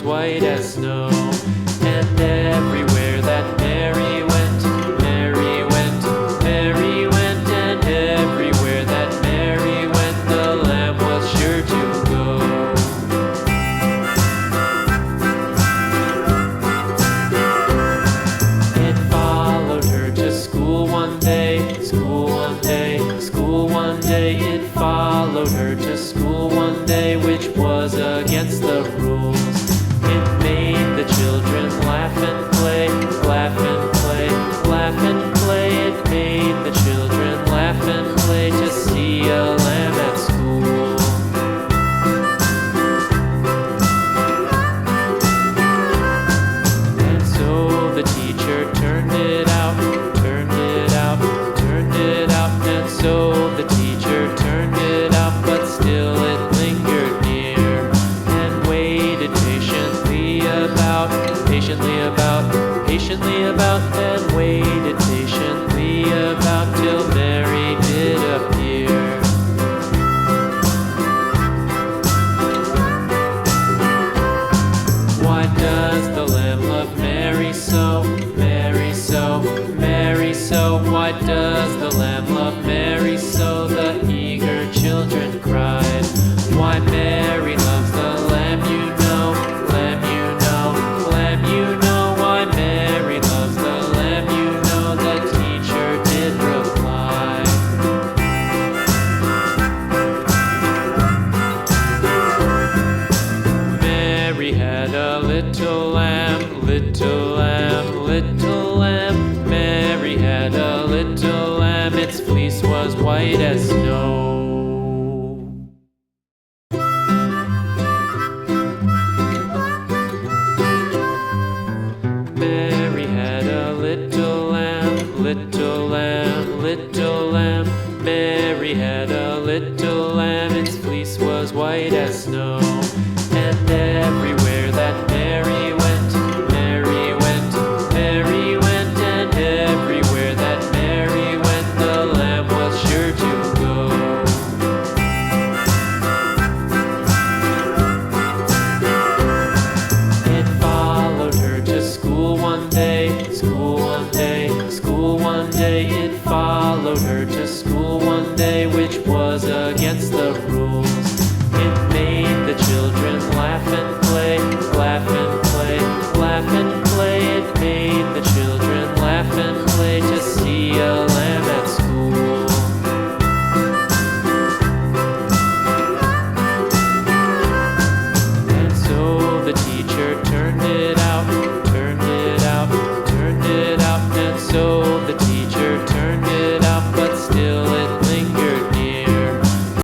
white as snow. And everywhere that Mary went, Mary went, Mary went, and everywhere that Mary went, the lamb was sure to go. It followed her to school one day, school one day, school one day. It followed her to school one day, which was against the rules. It made the children laugh and play, laugh and play, laugh and play. It made the children laugh and play to see a lamb at school. And so the teacher turned it out, turned it out, turned it out. And so the teacher turned it out, but still it lingered near and waited patiently about, patiently about, and waited patiently about till Mary did appear. Why does the lamb love Mary so, Mary so, Mary so? Why does the lamb love Mary so? The eager children cried. Why Mary loves the lamb, you know, lamb, you know, lamb, you know. Why Mary loves the lamb, you know, the teacher did reply. Mary had a little lamb, little lamb, little lamb. Mary had a little lamb, its fleece was white as snow. Mary had a little lamb, little lamb, little lamb. Mary had a little lamb, its fleece was white as snow. And everywhere that Mary went, Mary went, Mary went, and everywhere that Mary went, the lamb was sure to go. It followed her to school one day, school one day, school one day. It followed her to school one day, which was against the rules. It made the children laugh and play, laugh and play, laugh and play. It made the children laugh and play to see a